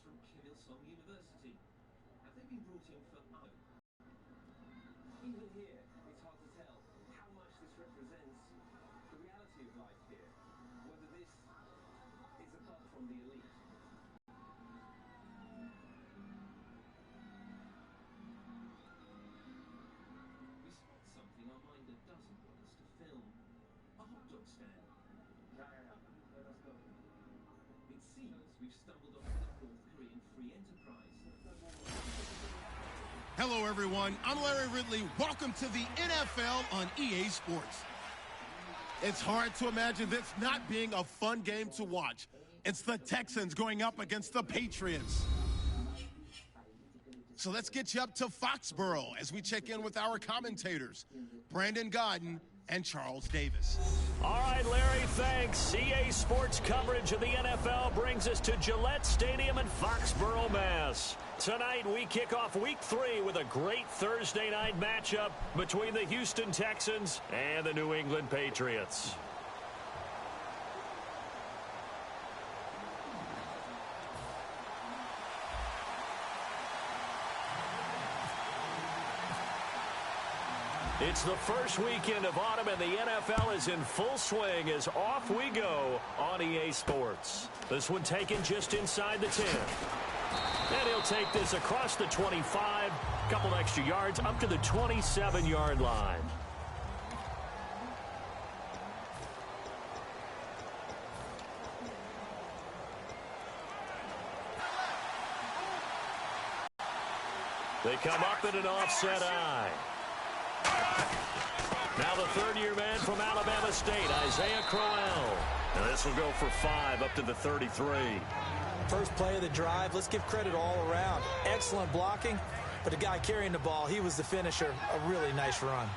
from Hillsong University. Have they been brought in for Even here, it's hard to tell how much this represents the reality of life here, whether this is apart from the elite. We spot something our minder doesn't want us to film. A hot dog stand. Let us go. It seems we've stumbled onto the North Korean free enterprise. Hello, everyone. I'm Larry Ridley. Welcome to the NFL on EA Sports. It's hard to imagine this not being a fun game to watch. It's the Texans going up against the Patriots. So let's get you up to Foxborough as we check in with our commentators, Brandon Godden and Charles Davis. All right, Larry, thanks. EA Sports coverage of the NFL brings us to Gillette Stadium in Foxborough, Mass. Tonight, we kick off Week 3 with a great Thursday night matchup between the Houston Texans and the New England Patriots. It's the first weekend of autumn, and the NFL is in full swing as off we go on EA Sports. This one taken just inside the 10. And he'll take this across the 25, a couple extra yards, up to the 27-yard line. They come up in an offset eye. Now the third-year man from Alabama State, Isaiah Crowell. And this will go for 5 up to the 33. First play of the drive, let's give credit all around. Excellent blocking, but the guy carrying the ball, he was the finisher. A really nice run.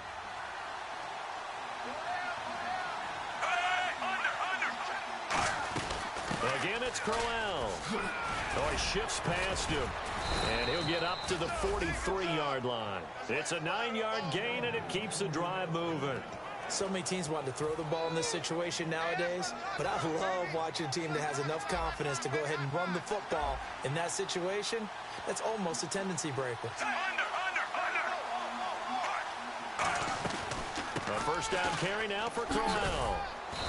Again, it's Crowell. Oh, he shifts past him. And he'll get up to the 43-yard line. It's a 9-yard gain, and it keeps the drive moving. So many teams want to throw the ball in this situation nowadays, but I love watching a team that has enough confidence to go ahead and run the football. In that situation, that's almost a tendency breaker. A first down carry now for Crowell.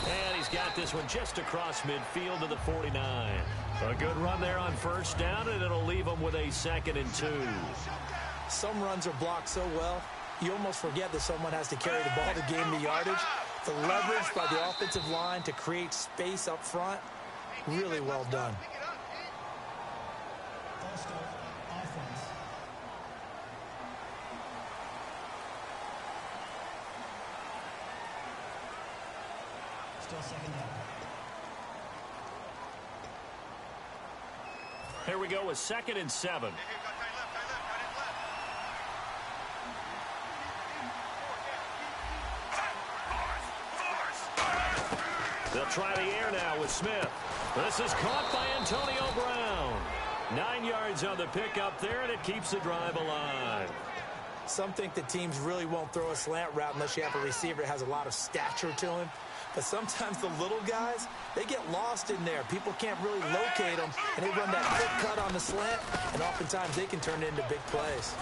And he's got this one just across midfield to the 49. A good run there on first down, and it'll leave him with a 2nd and 2. Some runs are blocked so well, you almost forget that someone has to carry the ball to gain the yardage. The leverage by the offensive line to create space up front, really well done. Still second down. Here we go with 2nd and 7. They'll try the air now with Smith. This is caught by Antonio Brown. 9 yards on the pickup there, and it keeps the drive alive. Some think that teams really won't throw a slant route unless you have a receiver that has a lot of stature to him. But sometimes the little guys, they get lost in there. People can't really locate them, and they run that quick cut on the slant, and oftentimes they can turn it into big plays.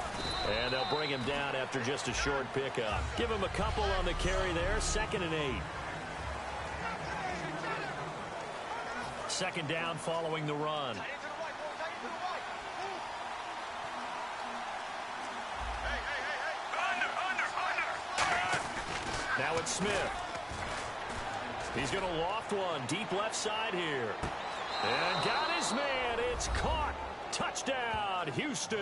And they'll bring him down after just a short pickup. Give him a couple on the carry there, 2nd and 8. Second down following the run. Now it's Smith. He's going to loft one deep left side here. And got his man. It's caught. Touchdown, Houston.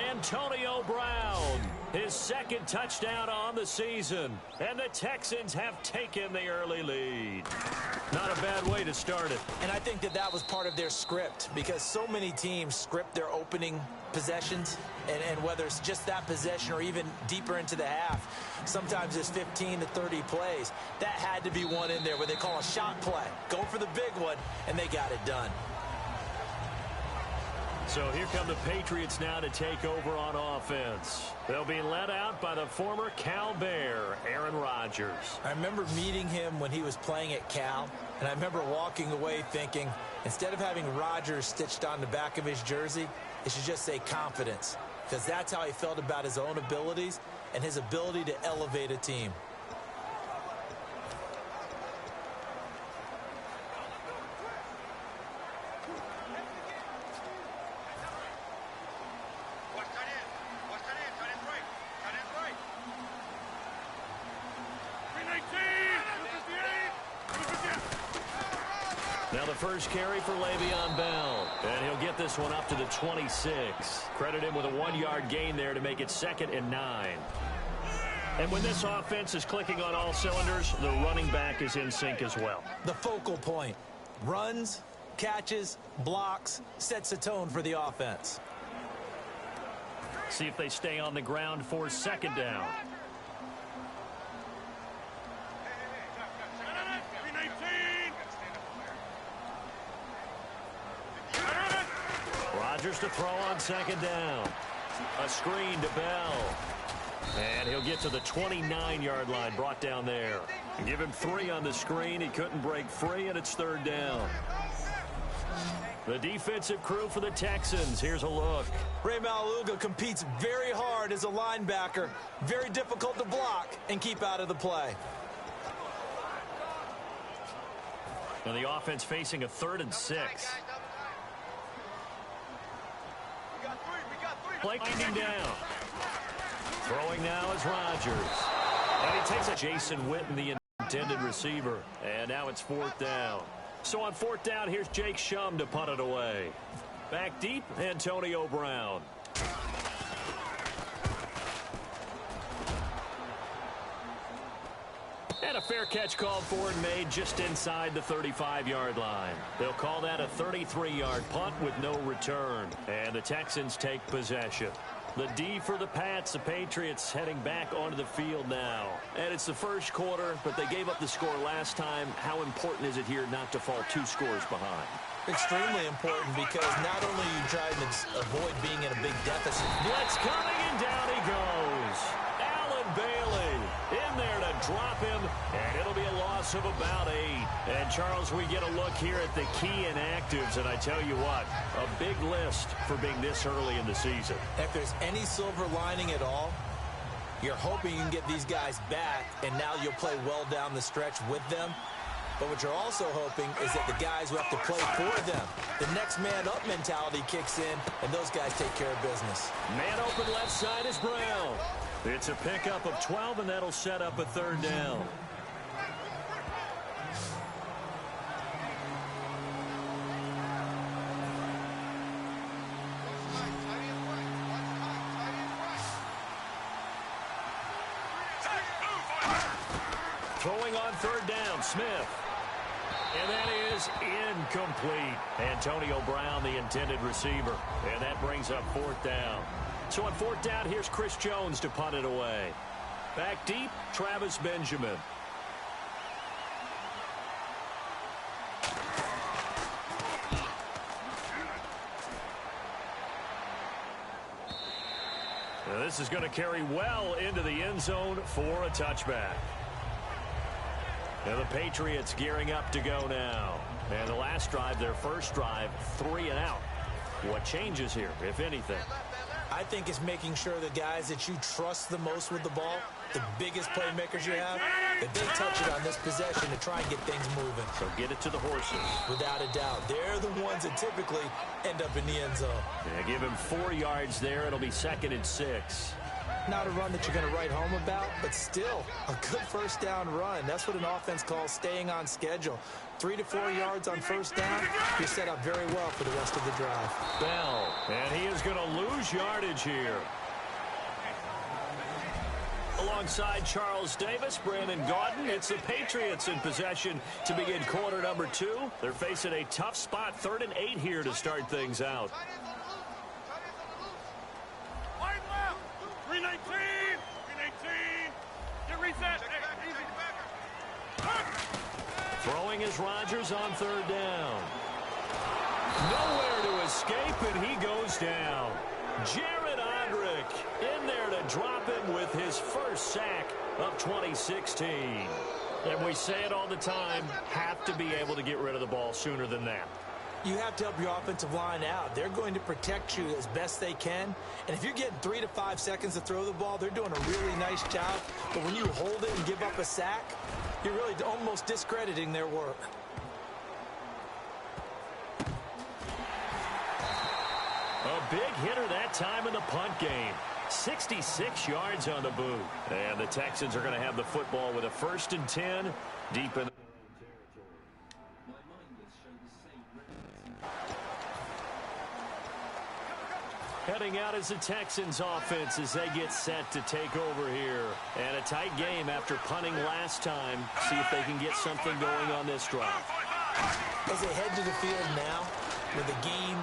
Antonio Brown, his 2nd touchdown on the season. And the Texans have taken the early lead. Not a bad way to start it. And I think that that was part of their script, because so many teams script their opening possessions, and whether it's just that possession or even deeper into the half, sometimes it's 15 to 30 plays. That had to be one in there where they call a shot play. Go for the big one, and they got it done. So here come the Patriots now to take over on offense. They'll be led out by the former Cal Bear, Aaron Rodgers. I remember meeting him when he was playing at Cal, and I remember walking away thinking, instead of having Rodgers stitched on the back of his jersey, it should just say confidence, because that's how he felt about his own abilities and his ability to elevate a team. Now the first carry for Le'Veon Bell, and he'll get this one up to the 26. Credit him with a 1-yard gain there to make it 2nd and 9. And when this offense is clicking on all cylinders, the running back is in sync as well. The focal point. Runs, catches, blocks, sets a tone for the offense. See if they stay on the ground for 2nd down. Rodgers to throw on 2nd down. A screen to Bell. And he'll get to the 29-yard line, brought down there. Give him 3 on the screen. He couldn't break free, and it's 3rd down. The defensive crew for the Texans. Here's a look. Ray Maluga competes very hard as a linebacker. Very difficult to block and keep out of the play. And the offense facing a 3rd and 6. Play winding down. Throwing now is Rodgers. And he takes a Jason Witten, the intended receiver. And now it's 4th down. So on 4th down, here's Jake Shum to punt it away. Back deep, Antonio Brown. And a fair catch called for and made just inside the 35-yard line. They'll call that a 33-yard punt with no return. And the Texans take possession. The D for the Pats, the Patriots heading back onto the field now. And it's the first quarter, but they gave up the score last time. How important is it here not to fall 2 scores behind? Extremely important, because not only are you trying to avoid being in a big deficit. Blitz coming, and down he goes. Allen Bailey in there to drop him, and it'll be a loss of about 8. And, Charles, we get a look here at the key inactives, and I tell you what, a big list for being this early in the season. If there's any silver lining at all, you're hoping you can get these guys back, and now you'll play well down the stretch with them. But what you're also hoping is that the guys who have to play for them, the next man up mentality kicks in, and those guys take care of business. Man open left side is Brown. It's a pickup of 12, and that'll set up a 3rd down. Throwing on 3rd down, Smith. And that is incomplete. Antonio Brown, the intended receiver. And that brings up 4th down. So on 4th down, here's Chris Jones to punt it away. Back deep, Travis Benjamin. Now this is going to carry well into the end zone for a touchback. Now the Patriots gearing up to go now. And the last drive, their first drive, 3 and out. What changes here, if anything? I think it's making sure the guys that you trust the most with the ball, the biggest playmakers you have, that they touch it on this possession to try and get things moving. So get it to the horses. Without a doubt. They're the ones that typically end up in the end zone. Yeah, give him 4 yards there. It'll be 2nd and 6. Not a run that you're going to write home about, but still a good 1st down run. That's what an offense calls staying on schedule. 3 to 4 yards on 1st down, you're set up very well for the rest of the drive. Bell, and he is going to lose yardage here. Alongside Charles Davis, Brandon Gaudin, it's the Patriots in possession to begin quarter number 2. They're facing a tough spot, 3rd and 8 here to start things out. 319! Get reset! Throwing is Rodgers on 3rd down. Nowhere to escape, and he goes down. Jared Odrick in there to drop him with his first sack of 2016. And we say it all the time, have to be able to get rid of the ball sooner than that. You have to help your offensive line out. They're going to protect you as best they can. And if you're getting 3 to 5 seconds to throw the ball, they're doing a really nice job. But when you hold it and give up a sack, you're really almost discrediting their work. A big hitter that time in the punt game. 66 yards on the boot. And the Texans are going to have the football with a 1st and 10 deep in. Heading out as the Texans offense as they get set to take over here. And a tight game after punting last time. See if they can get something going on this drive. As they head to the field now, with the game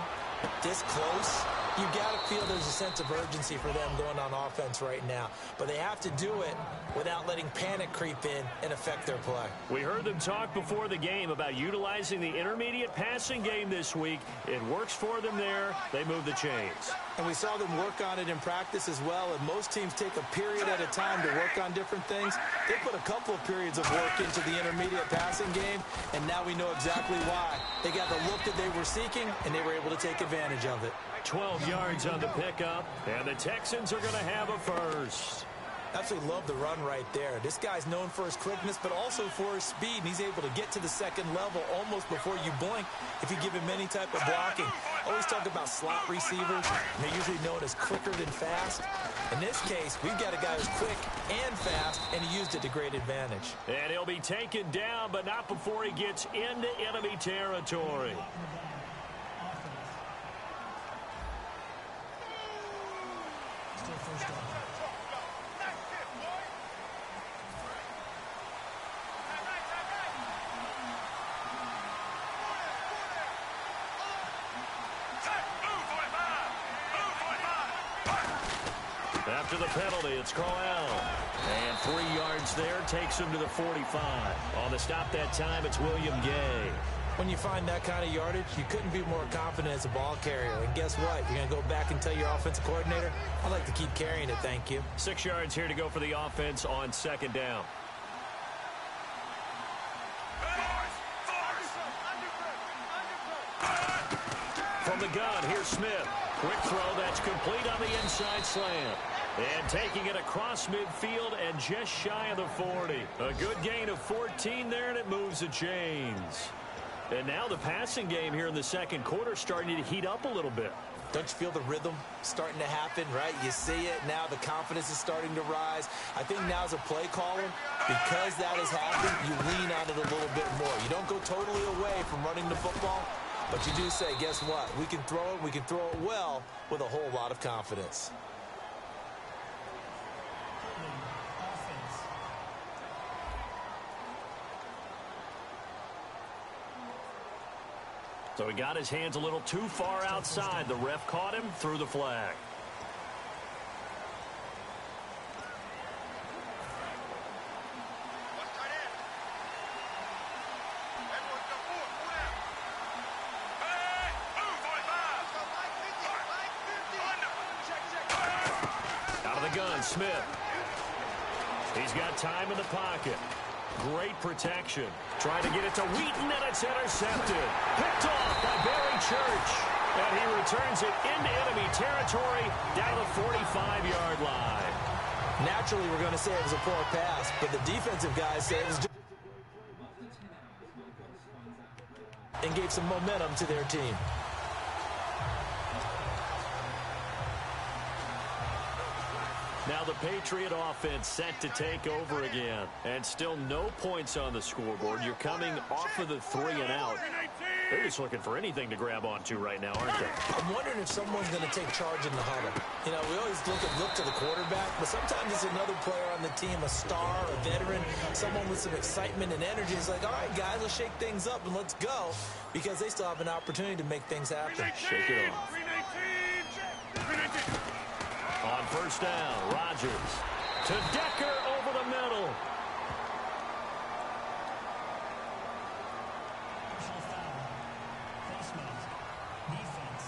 this close, you've got to feel there's a sense of urgency for them going on offense right now. But they have to do it without letting panic creep in and affect their play. We heard them talk before the game about utilizing the intermediate passing game this week. It works for them there. They move the chains. And we saw them work on it in practice as well. And most teams take a period at a time to work on different things. They put a couple of periods of work into the intermediate passing game, and now we know exactly why. They got the look that they were seeking, and they were able to take advantage of it. 12 yards on the pickup, and the Texans are going to have a first. Absolutely love the run right there. This guy's known for his quickness, but also for his speed. And he's able to get to the second level almost before you blink if you give him any type of blocking. Always talk about slot receivers, and they're usually known as quicker than fast. In this case, we've got a guy who's quick and fast, and he used it to great advantage. And he'll be taken down, but not before he gets into enemy territory. Still first down. After the penalty, it's called out. And 3 yards there takes him to the 45. On the stop that time, it's William Gay. When you find that kind of yardage, you couldn't be more confident as a ball carrier. And guess what? You're going to go back and tell your offensive coordinator, I'd like to keep carrying it, thank you. 6 yards here to go for the offense on 2nd down. From the gun, here's Smith. Quick throw, that's complete on the inside slant. And taking it across midfield and just shy of the 40. A good gain of 14 there, and it moves the chains. And now the passing game here in the second quarter starting to heat up a little bit. Don't you feel the rhythm starting to happen, right? You see it now. The confidence is starting to rise. I think now as a play caller, because that has happened, you lean on it a little bit more. You don't go totally away from running the football, but you do say, guess what? We can throw it. We can throw it well with a whole lot of confidence. So he got his hands a little too far outside. The ref caught him, threw the flag. Out of the gun, Smith. He's got time in the pocket. Great protection. Trying to get it to Wheaton, and it's intercepted. Picked off by Barry Church. And he returns it into enemy territory down the 45-yard line. Naturally, we're going to say it was a poor pass, but the defensive guys say it was just and gave some momentum to their team. Now the Patriot offense set to take over again. And still no points on the scoreboard. You're coming off of the 3 and out. They're just looking for anything to grab onto right now, aren't they? I'm wondering if someone's going to take charge in the huddle. You know, we always look to the quarterback, but sometimes it's another player on the team, a star, a veteran, someone with some excitement and energy. It's like, all right, guys, let's shake things up and let's go, because they still have an opportunity to make things happen. Shake it off. On first down, Rodgers to Decker over the middle. Personal foul. Face mask. Defense.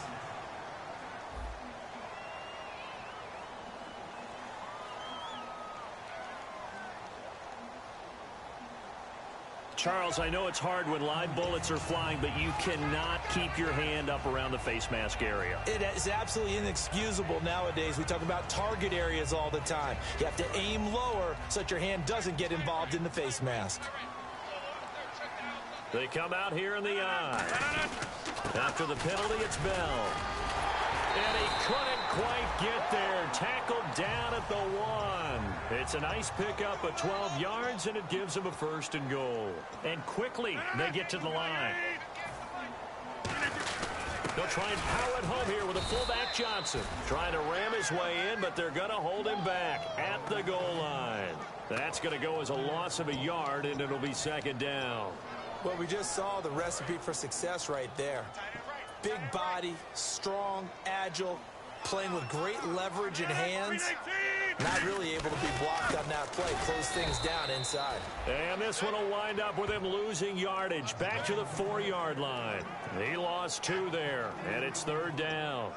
Charles, I know it's hard when live bullets are flying, but you cannot keep your hand up around the face mask area. It is absolutely inexcusable nowadays. We talk about target areas all the time. You have to aim lower so that your hand doesn't get involved in the face mask. They come out here in the eye. After the penalty, it's Bell. And he couldn't quite get there. Tackled down at the 1. It's a nice pickup of 12 yards, and it gives him a 1st and goal. And quickly, they get to the line. They'll try and power it home here with a fullback Johnson. Trying to ram his way in, but they're going to hold him back at the goal line. That's going to go as a loss of a yard, and it'll be 2nd down. Well, we just saw the recipe for success right there. Big body, strong, agile, playing with great leverage in hands. Not really able to be blocked on that play. Close things down inside. And this one will wind up with him losing yardage. Back to the 4-yard line. He lost 2 there, and it's 3rd down.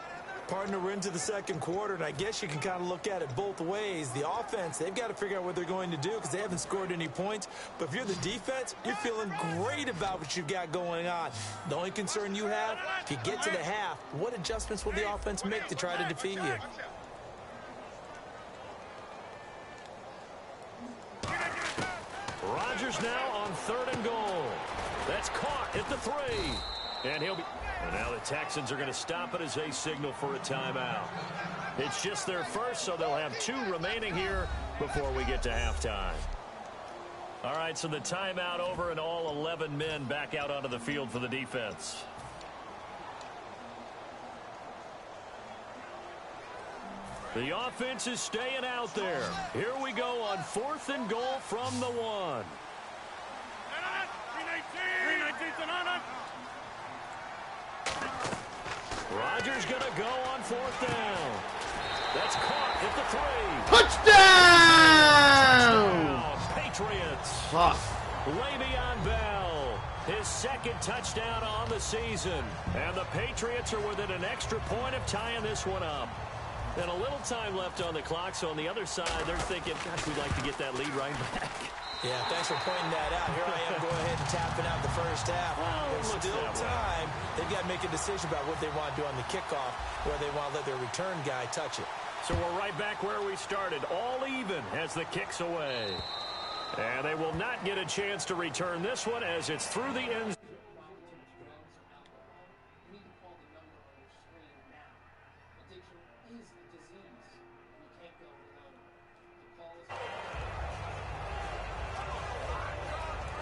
Partner, we're into the 2nd quarter, and I guess you can kind of look at it both ways. The offense, they've got to figure out what they're going to do because they haven't scored any points. But if you're the defense, you're feeling great about what you've got going on. The only concern you have, if you get to the half, what adjustments will the offense make to try to defeat you? Rodgers now on 3rd and goal. That's caught at the 3. And he'll be... And now the Texans are going to stop it as they signal for a timeout. It's just their first, so they'll have 2 remaining here before we get to halftime. All right, so the timeout over and all 11 men back out onto the field for the defense. The offense is staying out there. Here we go on 4th and goal from the 1. Rodgers going to go on 4th down. That's caught at the 3. Touchdown! Patriots. Le'Veon Bell, his 2nd touchdown on the season. And the Patriots are within an extra point of tying this one up. And a little time left on the clock, so on the other side, they're thinking, gosh, we'd like to get that lead right back. Yeah, thanks for pointing that out. Here I am going ahead and tapping out the first half. There's still time. They've got to make a decision about what they want to do on the kickoff, where they want to let their return guy touch it. So we're right back where we started, all even as the kick's away. And they will not get a chance to return this one as it's through the end.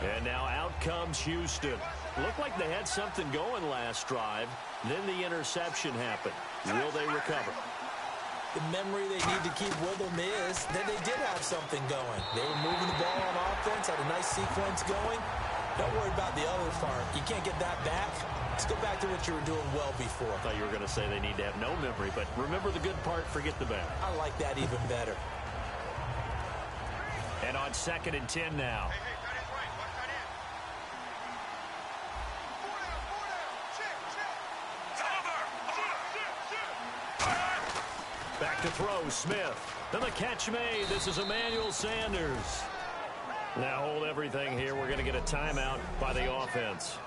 And now out comes Houston. Looked like they had something going last drive. Then the interception happened. Will they recover? The memory they need to keep with them is that they did have something going. They were moving the ball on offense, had a nice sequence going. Don't worry about the other part. You can't get that back. Let's go back to what you were doing well before. I thought you were going to say they need to have no memory, but remember the good part, forget the bad. I like that even better. And on 2nd and 10 now. Back to throw, Smith. Then the catch made. This is Emmanuel Sanders. Now hold everything here. We're going to get a timeout by the offense.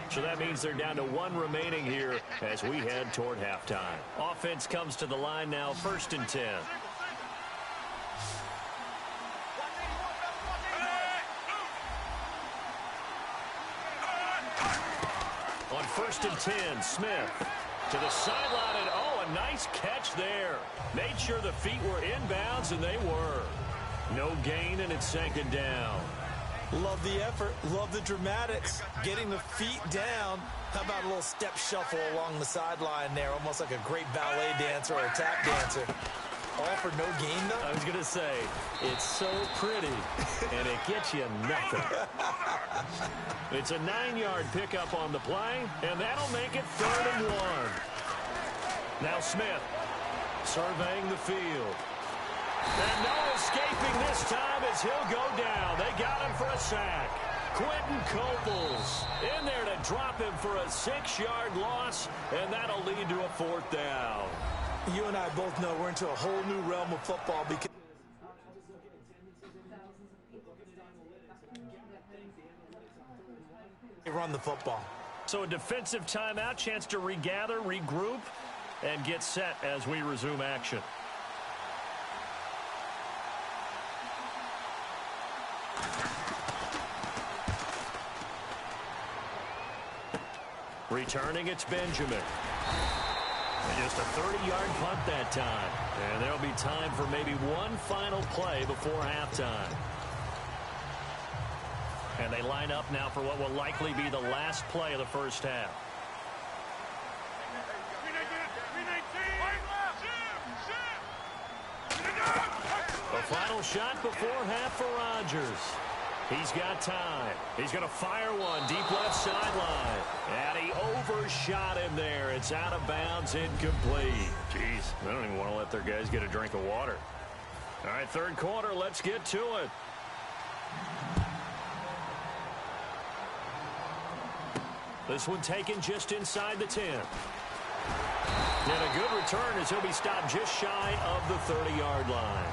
So that means they're down to 1 remaining here as we head toward halftime. Offense comes to the line now, 1st and 10. On 1st and 10, Smith to the sideline, and oh, a nice catch there. Made sure the feet were inbounds, and they were. No gain, and it's 2nd down. Love the effort. Love the dramatics. Getting the feet down. How about a little step shuffle along the sideline there, almost like a great ballet dancer or a tap dancer. All for no gain, though? I was going to say, it's so pretty, and it gets you nothing. It's a 9-yard pickup on the play, and that'll make it 3rd and 1. Now Smith surveying the field. And no escaping this time as he'll go down. They got him for a sack. Quentin Coples in there to drop him for a 6-yard loss, and that'll lead to a 4th down. You and I both know we're into a whole new realm of football because run the football. So a defensive timeout, chance to regather, regroup, and get set as we resume action. Returning, it's Benjamin. And just a 30-yard punt that time. And there'll be time for maybe one final play before halftime. And they line up now for what will likely be the last play of the first half. The final shot before half for Rodgers. He's got time. He's going to fire one deep left sideline. And he overshot him there. It's out of bounds, incomplete. Jeez, they don't even want to let their guys get a drink of water. All right, third quarter, let's get to it. This one taken just inside the 10. And a good return as he'll be stopped just shy of the 30-yard line.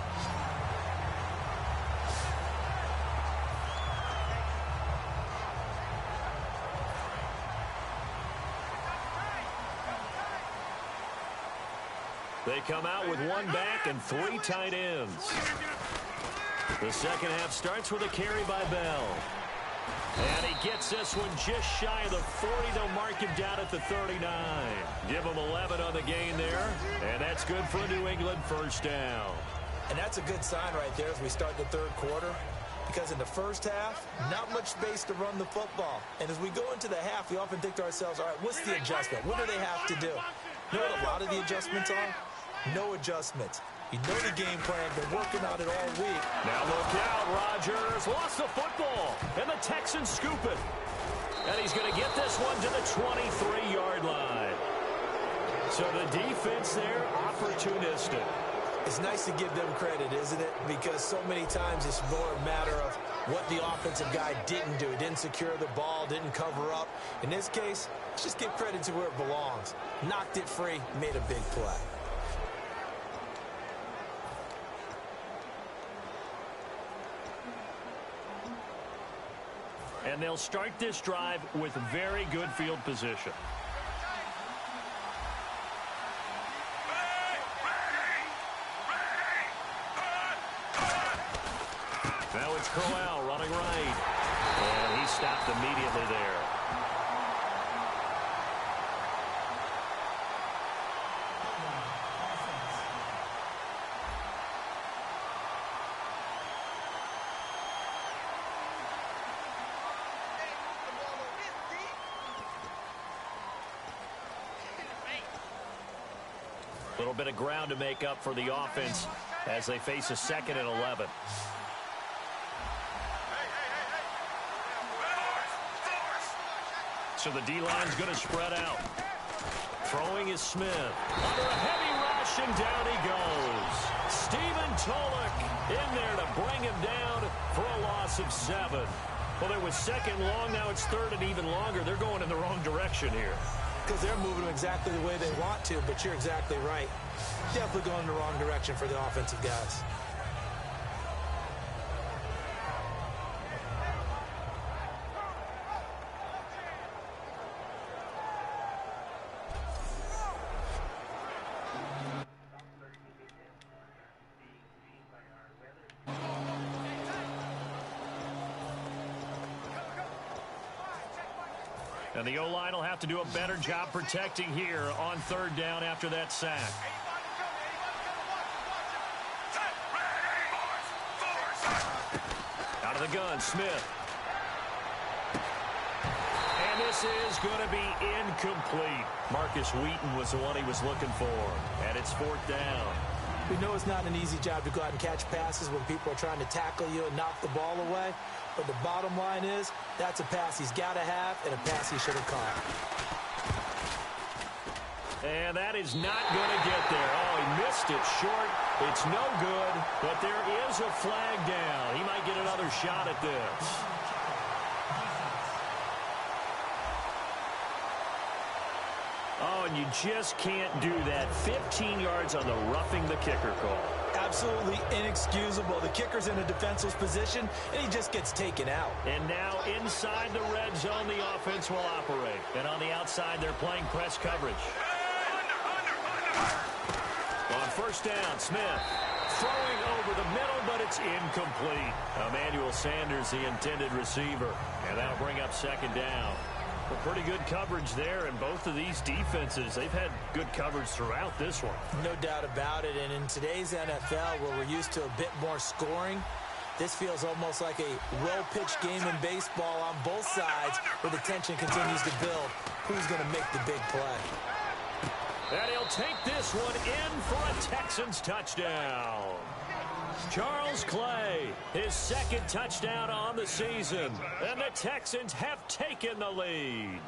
They come out with one back and three tight ends. The second half starts with a carry by Bell. And he gets this one just shy of the 40. They'll mark him down at the 39. Give him 11 on the gain there. And that's good for New England first down. And that's a good sign right there as we start the third quarter. Because in the first half, not much space to run the football. And as we go into the half, we often think to ourselves, all right, what's the adjustment? What do they have to do? You know what a lot of the adjustments are? No adjustments. You know the game plan. Been working on it all week. Now look out. Rodgers lost the football. And the Texans scoop it. And he's going to get this one to the 23-yard line. So the defense there, opportunistic. It's nice to give them credit, isn't it? Because so many times it's more a matter of what the offensive guy didn't do. Didn't secure the ball, didn't cover up. In this case, let's just give credit to where it belongs. Knocked it free, made a big play. And they'll start this drive with very good field position. Now it's Crowell running right. And he stopped immediately there. A little bit of ground to make up for the offense as they face a 2nd and 11. So the D-line's going to spread out. Throwing is Smith. Under a heavy rush, and down he goes. Stephen Tulloch in there to bring him down for a loss of 7. Well, there was 2nd long. Now it's 3rd and even longer. They're going in the wrong direction here. Because they're moving them exactly the way they want to, but you're exactly right. Definitely going in the wrong direction for the offensive guys. And the O-line will have to do a better job protecting here on 3rd down after that sack. Out of the gun, Smith. And this is going to be incomplete. Marcus Wheaton was the one he was looking for. And it's 4th down. We know it's not an easy job to go out and catch passes when people are trying to tackle you and knock the ball away. But the bottom line is, that's a pass he's got to have and a pass he should have caught. And that is not going to get there. Oh, he missed it short. It's no good, but there is a flag down. He might get another shot at this. Oh, and you just can't do that. 15 yards on the roughing the kicker call. absolutely inexcusable. The kicker's in a defenseless position, and he just gets taken out. And now inside the red zone, the offense will operate. And on the outside, they're playing press coverage. On first down, Smith throwing over the middle, but it's incomplete. Emmanuel Sanders, the intended receiver. And that'll bring up second down. Well, pretty good coverage there, and both of these defenses, they've had good coverage throughout this one. No doubt about it, and in today's NFL, where we're used to a bit more scoring, this feels almost like a well-pitched game in baseball on both sides, where the tension continues to build. Who's going to make the big play? And he'll take this one in for a Texans touchdown. Charles Clay, his second touchdown on the season. And the Texans have taken the lead.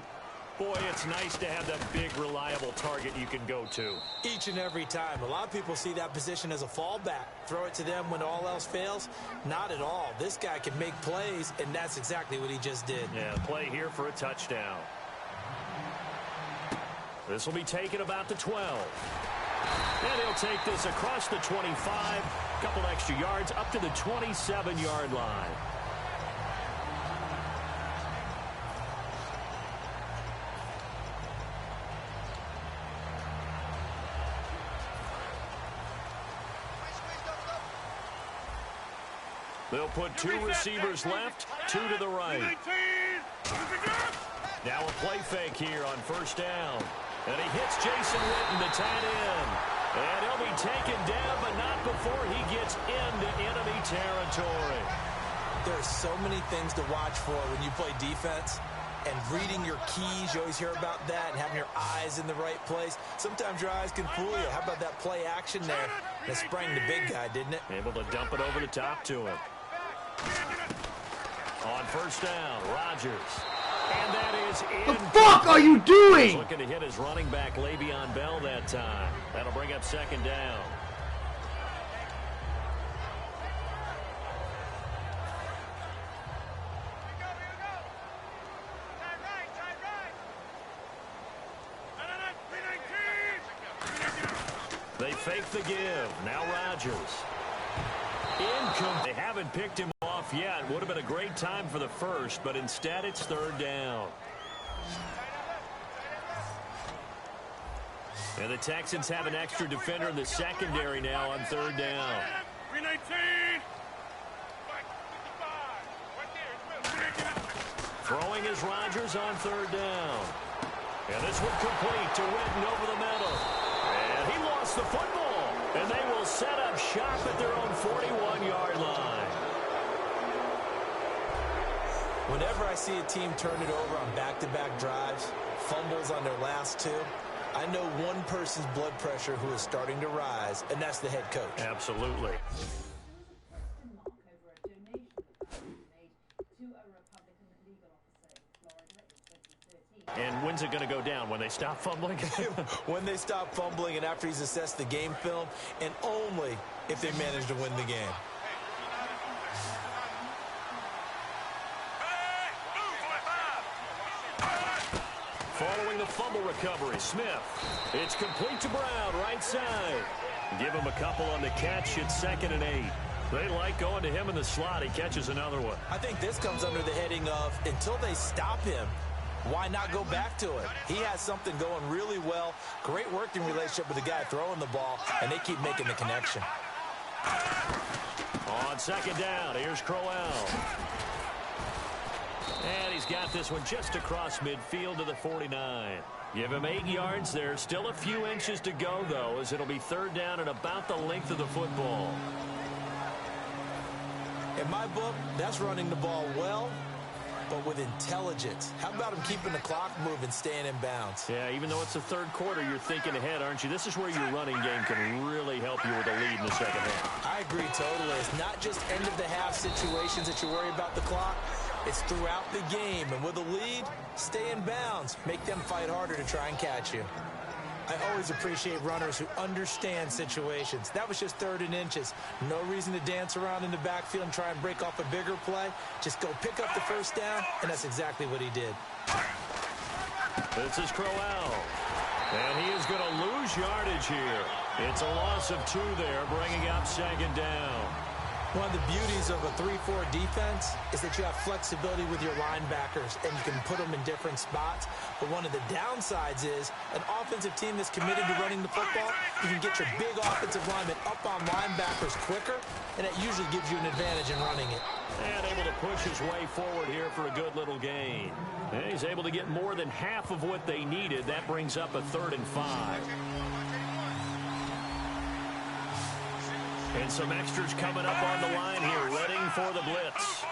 Boy, it's nice to have that big, reliable target you can go to. Each and every time. A lot of people see that position as a fallback. Throw it to them when all else fails. Not at all. This guy can make plays, and that's exactly what he just did. Yeah, play here for a touchdown. This will be taken about the 12. And he'll take this across the 25. Couple extra yards up to the 27-yard line. They'll put two receivers left, two to the right. Now a play fake here on first down. And he hits Jason Witten, the tight end. And he'll be taken down, but not before he gets into enemy territory. There are so many things to watch for when you play defense. And reading your keys, you always hear about that, and having your eyes in the right place. Sometimes your eyes can fool you. How about that play action there? And it sprang the big guy, didn't it? Able to dump it over the top to him. On first down, Rodgers. And that is in. The fuck are you doing? He's looking to hit his running back, Le'Veon Bell, that time. That'll bring up second down. They fake the give. Now Rodgers. They haven't picked him off yet. Would have been a great time for the first, but instead it's third down. And the Texans have an extra defender in the secondary now on third down. Throwing is Rodgers on third down. And this one complete to Witten over the middle. And he lost the football. And they will set up shop at their own 41-yard line. Whenever I see a team turn it over on back-to-back drives, fumbles on their last two, I know one person's blood pressure who is starting to rise, and that's the head coach. Absolutely. And when's it going to go down? When they stop fumbling? When they stop fumbling and after he's assessed the game film, and only if they manage to win the game. Following the fumble recovery, Smith. It's complete to Brown, right side. Give him a couple on the catch. It's 2nd and 8. They like going to him in the slot. He catches another one. I think this comes under the heading of, until they stop him, why not go back to it? He has something going really well. Great working relationship with the guy throwing the ball, and they keep making the connection. On second down, here's Crowell. And he's got this one just across midfield to the 49. Give him 8 yards there. Still a few inches to go, though, as it'll be third down and about the length of the football. In my book, that's running the ball well, but with intelligence. How about him keeping the clock moving, staying in bounds? Yeah, even though it's the third quarter, you're thinking ahead, aren't you? This is where your running game can really help you with a lead in the second half. I agree totally. It's not just end-of-the-half situations that you worry about the clock. It's throughout the game. And with a lead, stay in bounds. Make them fight harder to try and catch you. I always appreciate runners who understand situations. That was just 3rd and inches. No reason to dance around in the backfield and try and break off a bigger play. Just go pick up the first down, and that's exactly what he did. This is Crowell. And he is going to lose yardage here. It's a loss of 2 there, bringing up second down. One of the beauties of a 3-4 defense is that you have flexibility with your linebackers, and you can put them in different spots. But one of the downsides is an offensive team that's committed to running the football, you can get your big offensive linemen up on linebackers quicker, and it usually gives you an advantage in running it. And able to push his way forward here for a good little gain. And he's able to get more than half of what they needed. That brings up a 3rd and 5. And some extras coming up on the line here, readying for the blitz.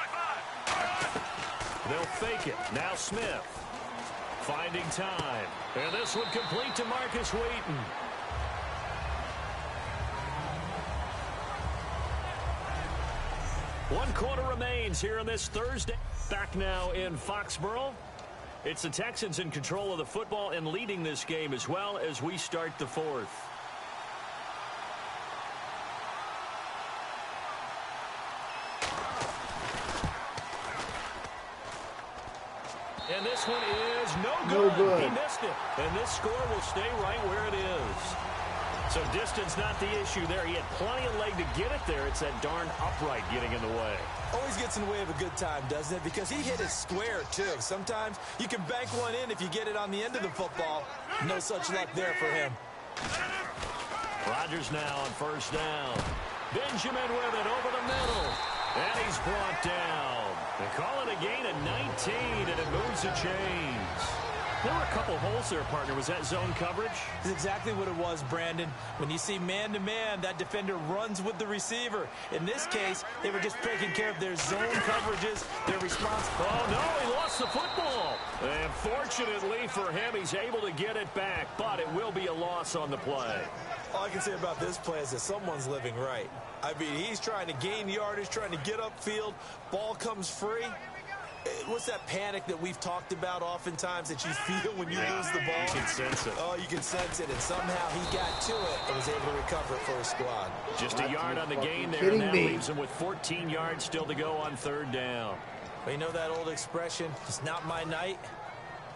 They'll fake it. Now Smith finding time. And this one complete to Marcus Wheaton. One quarter remains here on this Thursday. Back now in Foxborough. It's the Texans in control of the football and leading this game as well as we start the 4th. And this one is no good. He missed it. And this score will stay right where it is. So distance not the issue there. He had plenty of leg to get it there. It's that darn upright getting in the way. Always gets in the way of a good time, doesn't it? Because he hit it square, too. Sometimes you can bank one in if you get it on the end of the football. No such luck there for him. Rodgers now on 1st down. Benjamin with it over the middle. And he's brought down. They call it a gain of 19, and it moves the chains. There were a couple holes there, partner. Was that zone coverage? That's exactly what it was, Brandon. When you see man-to-man, that defender runs with the receiver. In this case, they were just taking care of their zone coverages, their response. Oh, no, he lost the football. And fortunately for him, he's able to get it back, but it will be a loss on the play. All I can say about this play is that someone's living right. I mean, he's trying to gain yardage, trying to get upfield. Ball comes free. What's that panic that we've talked about oftentimes that you feel when you lose the ball? You can sense it. Oh, you can sense it, and somehow he got to it and was able to recover it for his squad. Just a yard on the gain there, and that leaves him with 14 yards still to go on 3rd down. Well, you know that old expression, it's not my night?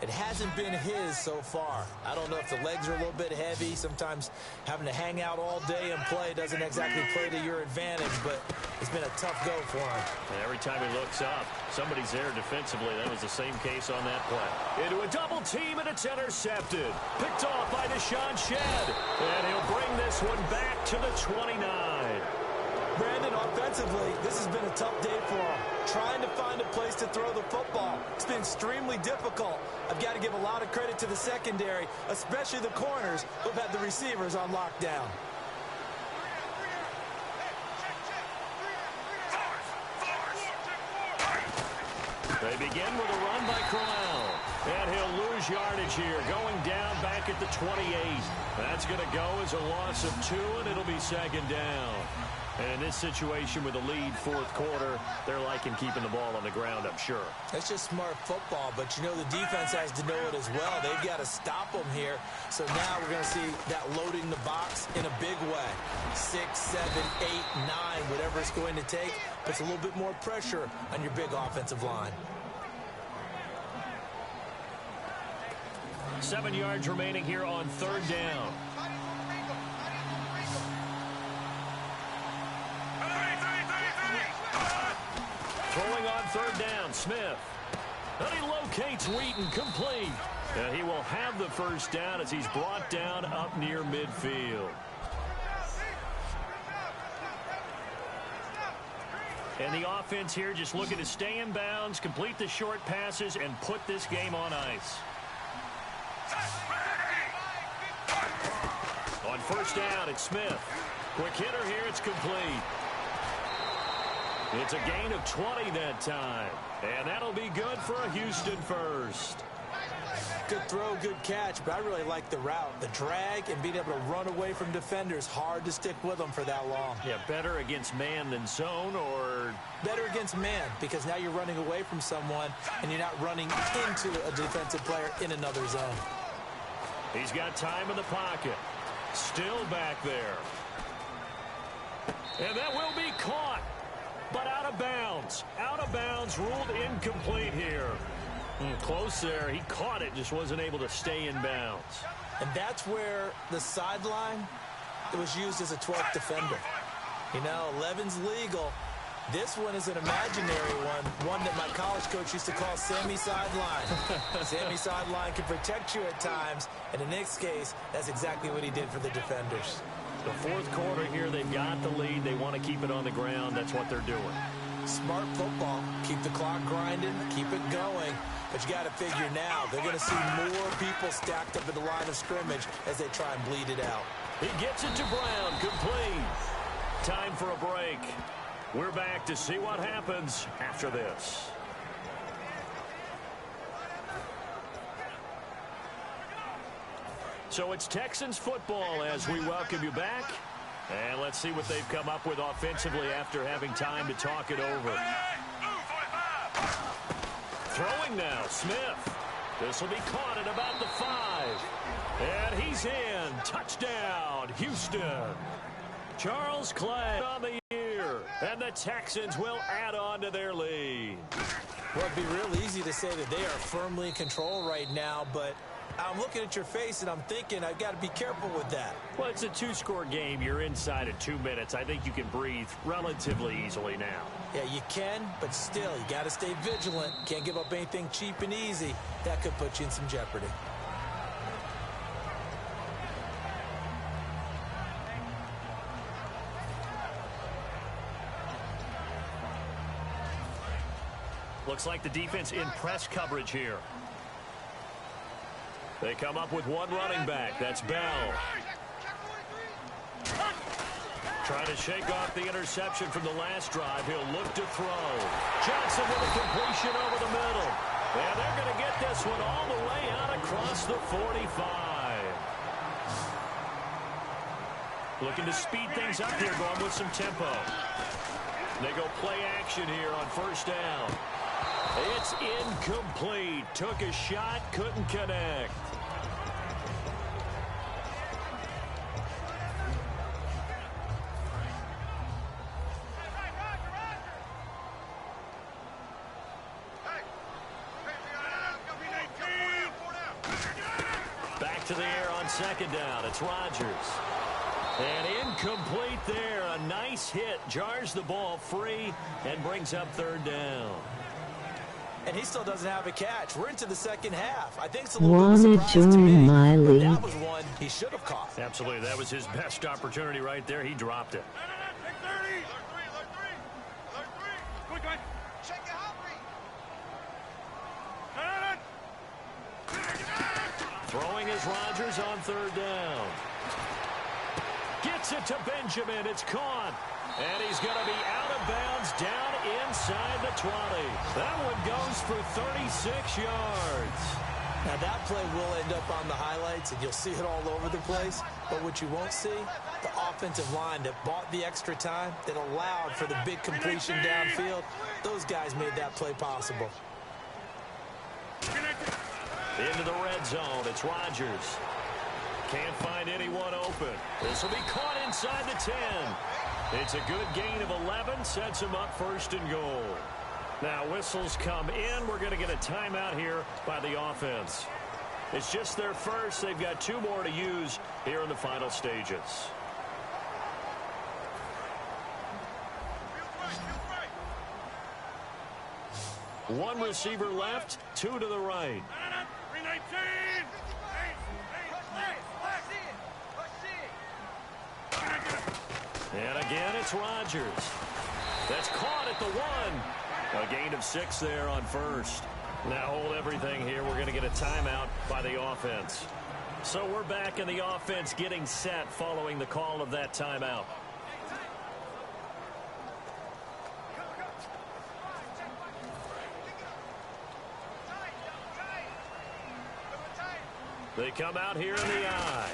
It hasn't been his so far. I don't know if the legs are a little bit heavy. Sometimes having to hang out all day and play doesn't exactly play to your advantage, but it's been a tough go for him. And every time he looks up, somebody's there defensively. That was the same case on that play. Into a double team, and it's intercepted. Picked off by Deshaun Shedd. And he'll bring this one back to the 29. Brandon, offensively, this has been a tough day for him. Trying to find a place to throw the football. It's been extremely difficult. I've got to give a lot of credit to the secondary, especially the corners who've had the receivers on lockdown. They begin with a run by Crowell. And he'll lose yardage here, going down back at the 28. That's going to go as a loss of 2, and it'll be 2nd down. And in this situation with a lead 4th quarter, they're liking keeping the ball on the ground, I'm sure. That's just smart football, but you know the defense has to know it as well. They've got to stop them here. So now we're going to see that loading the box in a big way. 6, 7, 8, 9, whatever it's going to take, puts a little bit more pressure on your big offensive line. 7 yards remaining here on 3rd down. Throwing on 3rd down, Smith. And he locates Wheaton, complete. And he will have the 1st down as he's brought down up near midfield. And the offense here just looking to stay in bounds, complete the short passes, and put this game on ice. On 1st down, it's Smith. Quick hitter here, it's complete. It's a gain of 20 that time. And that'll be good for a Houston 1st. Good throw, good catch, but I really like the route. The drag and being able to run away from defenders, hard to stick with them for that long. Yeah, better against man than zone, or? Better against man, because now you're running away from someone and you're not running into a defensive player in another zone. He's got time in the pocket. Still back there. And that will be caught. But out of bounds. Out of bounds, ruled incomplete here. Close there. He caught it, just wasn't able to stay in bounds. And that's where the sideline, it was used as a 12th defender. You know, 11's legal. This one is an imaginary one that my college coach used to call Sammy Sideline. Sammy Sideline can protect you at times, and in this case, that's exactly what he did for the defenders. The fourth quarter here, they've got the lead. They want to keep it on the ground. That's what they're doing. Smart football. Keep the clock grinding, keep it going. But you got to figure now, they're going to see more people stacked up at the line of scrimmage as they try and bleed it out. He gets it to Brown, complete. Time for a break. We're back to see what happens after this. So it's Texans football as we welcome you back. And let's see what they've come up with offensively after having time to talk it over. Throwing now, Smith. This will be caught at about the 5. And he's in. Touchdown, Houston. Charles Clay on the year. And the Texans will add on to their lead. Well, it'd be real easy to say that they are firmly in control right now, but I'm looking at your face and I'm thinking I've got to be careful with that. Well, it's a 2-score game. You're inside of 2 minutes. I think you can breathe relatively easily now. Yeah, you can, but still, you got to stay vigilant. Can't give up anything cheap and easy. That could put you in some jeopardy. Looks like the defense in press coverage here. They come up with one running back. That's Bell. Trying to shake off the interception from the last drive. He'll look to throw. Johnson with a completion over the middle. And they're going to get this one all the way out across the 45. Looking to speed things up here, going with some tempo. They go play action here on first down. It's incomplete. Took a shot, couldn't connect. Back to the air on second down. It's Rodgers. And incomplete there. A nice hit. Jars the ball free and brings up third down. And he still doesn't have a catch. We're into the second half. I think it's a little bit of a surprise to me. But that was one he should have caught. Absolutely. That was his best opportunity right there. He dropped it. Throwing is Rodgers on third down. Gets it to Benjamin. It's caught. And he's going to be out of bounds down inside the 20. That one goes for 36 yards. Now that play will end up on the highlights, and you'll see it all over the place. But what you won't see, the offensive line that bought the extra time, that allowed for the big completion downfield, those guys made that play possible. Into the red zone. It's Rodgers. Can't find anyone open. This will be caught inside the 10. It's a good gain of 11. Sets him up first and goal. Now whistles come in. We're going to get a timeout here by the offense. It's just their first. They've got 2 more to use here in the final stages. One receiver left, 2 to the right. And again, it's Rodgers. That's caught at the 1. A gain of 6 there on first. Now hold everything here. We're going to get a timeout by the offense. So we're back in the offense getting set following the call of that timeout. They come out here in the eye.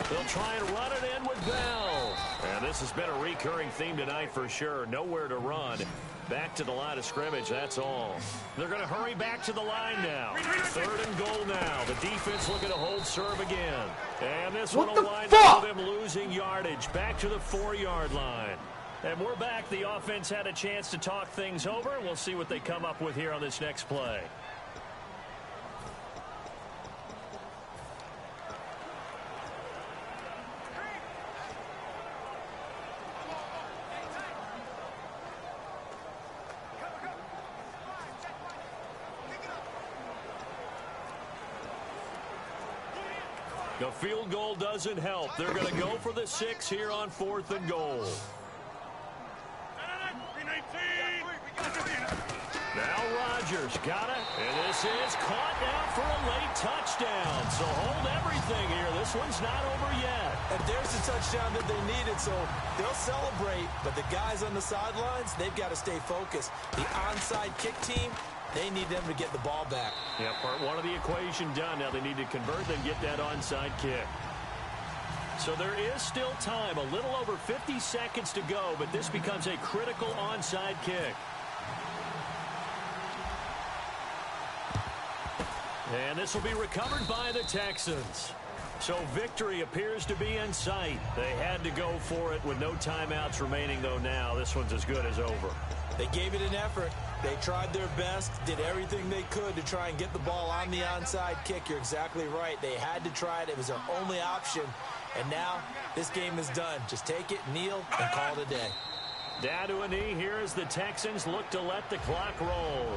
They'll try and run it in with Bell. And this has been a recurring theme tonight for sure. Nowhere to run. Back to the line of scrimmage, that's all. They're going to hurry back to the line now. Third and goal now. The defense looking to hold serve again. And this one will wind up with them losing yardage. Back to the 4-yard line. And we're back. The offense had a chance to talk things over. We'll see what they come up with here on this next play. The field goal doesn't help. They're going to go for the 6 here on 4th and goal. Now Rodgers got it, and this is caught down for a late touchdown. So hold everything here. This one's not over yet. And there's the touchdown that they needed, so they'll celebrate. But the guys on the sidelines, they've got to stay focused. The onside kick team, they need them to get the ball back. Yeah, part one of the equation done. Now they need to convert and get that onside kick. So there is still time, a little over 50 seconds to go, but this becomes a critical onside kick. And this will be recovered by the Texans. So victory appears to be in sight. They had to go for it with no timeouts remaining, though now this one's as good as over. They gave it an effort. They tried their best, did everything they could to try and get the ball on the onside kick. You're exactly right. They had to try it. It was their only option. And now this game is done. Just take it, kneel, and call it a day. Down to a knee here as the Texans look to let the clock roll.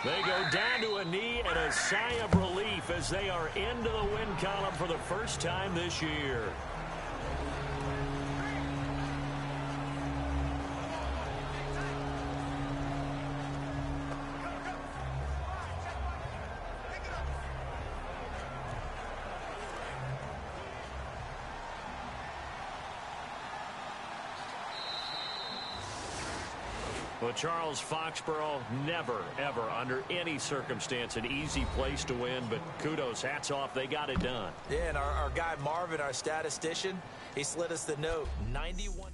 They go down to a knee and a sigh of relief as they are into the win column for the first time this year. Well, Charles, Foxborough, never, ever, under any circumstance, an easy place to win, but kudos, hats off, they got it done. Yeah, and our guy Marvin, our statistician, he slid us the note, 91...